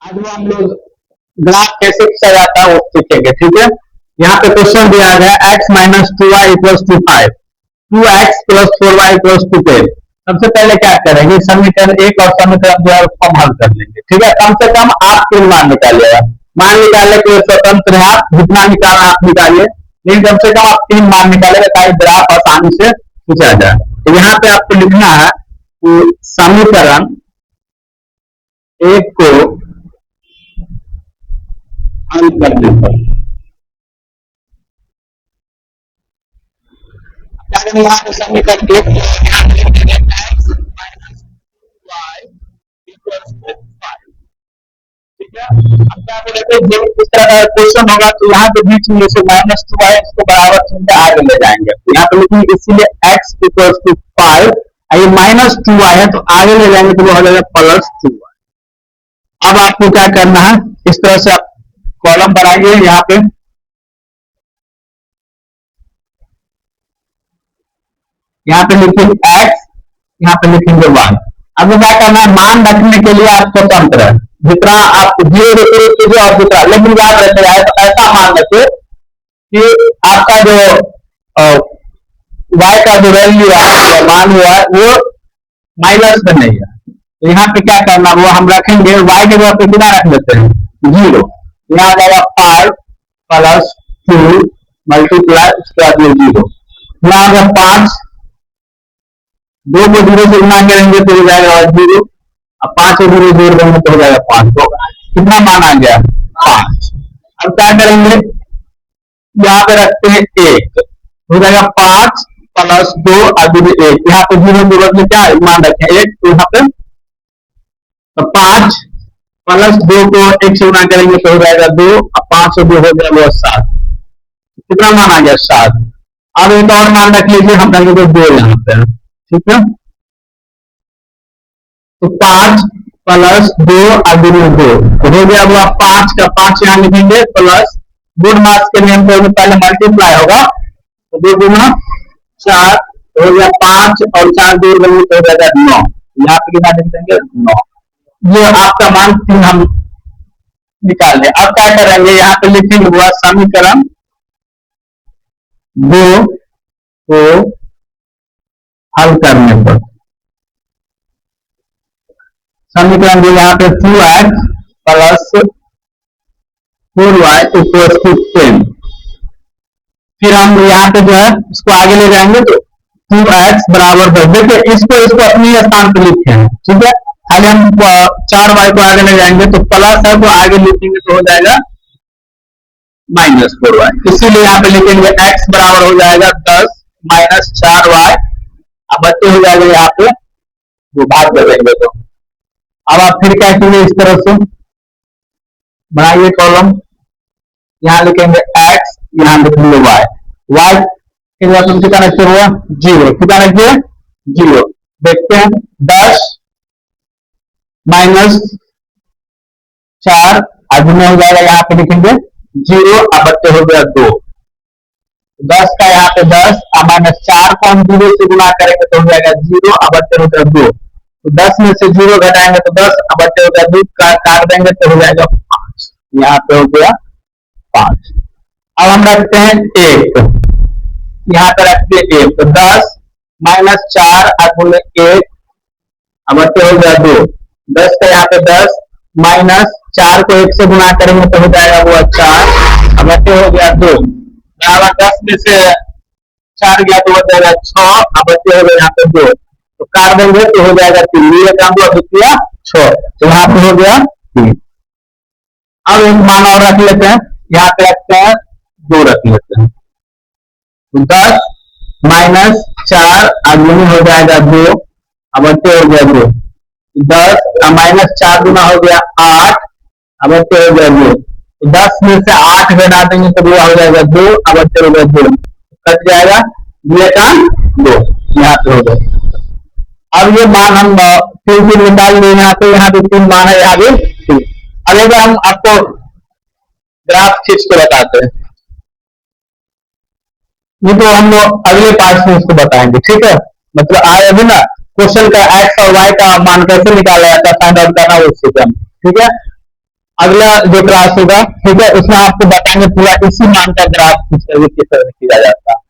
आज वो हम लोग ग्राफ कैसे खींचा जाता है वो सीखेंगे। ठीक है, यहाँ पे क्वेश्चन दिया गया x minus two y equals to 5, 2x plus 4y equals to 10। सबसे पहले क्या करेंगे, समीकरण एक और समीकरण दो हम हल कर लेंगे। ठीक है, कम से कम आप 3 मान निकालिएगा। मान निकालने के लिए स्वतंत्र है, आप जितना निकालना आप निकालिए, लेकिन कम से कम आप 3 मान निकालेगा ताकि ग्राफ आसानी से खींचा जाए। तो यहाँ पे आपको लिखना है कि समीकरण एक को हल करने पर यहाँ पे समीकरण एक इस तरह का क्वेश्चन होगा तो यहाँ पे बीच में से माइनस टू वाई इसको बराबर चिन्ह के आगे ले जाएंगे। तो यहाँ पे लिखेंगे इसीलिए x इक्वल्स टू 5, ये माइनस टू वाई है तो आगे ले जाएंगे तो वो हो जाएगा प्लस 2 वाई। अब आपको क्या करना है, इस तरह से आप कॉलम बनाइए। यहाँ पे लिखेंगे x, यहाँ पे लिखेंगे y। अब क्या करना है, मान रखने के लिए आप स्वतंत्र है, जितना आप 0 कीजिए और जितना, लेकिन याद रखिए ऐसा मान रखिए कि आपका जो y का जो वैल्यू है मान हुआ है वो माइनस में नहीं है। तो यहाँ पे क्या करना वो हम रखेंगे y के जगह पे कितना रख लेते हैं 0, यहाँ आ जाएगा 5 प्लस 2 मल्टीप्लाई उसके बाद 0, यहाँ आ गया 5, 2 को 0 से गुना करेंगे तो हो जाएगा 0, अब 5 को 0 जोड़ देंगे तो हो जाएगा 5। तो कितना मान आ गया 5। अब क्या करेंगे, यहाँ पे रखते हैं 1, हो जाएगा 5 प्लस 2 और 1, यहाँ पे 0 के बदले क्या मान रखें 1, तो यहाँ पे तो 5 प्लस 2 को 1 से गुना करेंगे तो हो जाएगा 2, अब 5 से 2 हो जाएगा 7। कितना मान आ गया 7। अब एक और मान रख लीजिए, हम रखेंगे 2 यहाँ पे। ठीक है, तो 5 प्लस 2 और 2 तो हो गया वो 5 का 5 यहाँ लिखेंगे प्लस गुड मार्क्स के नियम पे पहले मल्टीप्लाई होगा तो 2 गुना 4 हो गया 5 और 4 जोड़ देंगे तो हो जाएगा 9। यहाँ पे कितना लिख देंगे 9। ये आपका मान 3 हम निकाल लें। अब क्या करेंगे, यहाँ पे लिखेंगे हुआ समीकरण 2 को हल करने पर समीकरण जो यहाँ पे 2x plus 4y equals to 10। फिर हम यहाँ पे जो है इसको आगे ले जाएंगे तो 2x बराबर 10। देखिए इसको अपनी स्थान पे लिखे हैं। ठीक है, खाली हम 4y को आगे ले जाएंगे तो प्लस है तो आगे लिखेंगे तो हो जाएगा माइनस 4y। इसीलिए यहाँ पे लिखेंगे x बराबर हो जाएगा 10 माइनस 4y। अब बच्चे हो जाएगा यहाँ पे जो भाग कर देंगे तो अब आप फिर क्या कीजिए, इस तरह से बनाइए कॉलम, यहाँ लिखेंगे x, यहाँ लिखेंगे y। y के लिए तुम कितना रखते हुआ 0, कितना रखिए 0। देखते हैं 10 माइनस 4 आगे में हो जाएगा, यहाँ पे लिखेंगे 0, अब बच्चे हो गया 2। 10 का यहाँ पे 10 और माइनस 4 को हम 0 से गुना करेंगे तो हो जाएगा 0, अब बच्चे हो गया 2। तो 10 में से 0 घटाएंगे तो 10, अब बच्चे हो गया 2, काट देंगे तो हो जाएगा 5। यहाँ पे हो गया 5। अब हम रखते हैं 1, यहाँ पे रखते हैं 1, तो 10 माइनस 4 और 1, अब बच्चे हो गया 2। 10 का यहाँ पे 10 माइनस 4 को 1 से गुना करेंगे तो हो जाएगा वो 4, अब बच्चे हो गया 2। 10 में से 4 गया तो हो जाएगा 6, अब बच्चे हो गए यहाँ पे 2, तो काट देंगे तो हो जाएगा 3। ये काम हुआ किया 6, तो यहाँ पे हो गया 3। अब एक मान और रख लेते हैं, यहाँ पे रखते हैं 2 रख लेते हैं, तो 10 माइनस 4 आगे हो जाएगा 2, अब बच्चे हो गया 2। 10 माइनस 4 गुना हो गया 8, अब बच्चे हो गया 2। 10 में से 8 घटा देंगे तो वो हो जाएगा 2, अब बच्चे हो गया 2, कट जाएगा 2 का 2, यहाँ पे हो गया। अब ये मान हम फिर निकाल लें, यहाँ पे 3 मान है, यहाँ भी 3। अब एक हम आपको ग्राफ खींच के बताते हैं, ये तो हम लोग अगले पार्ट में इसको बताएंगे। ठीक है, मतलब आज अभी ना क्वेश्चन का x और y का मान कैसे निकाला जाता है फाइंड आउट करना वो सीखें। ठीक है, अगला जो क्लास होगा, ठीक है, उसमें आपको बताएंगे पूरा इसी मान का ग्राफ किस तरह से किया जाता है।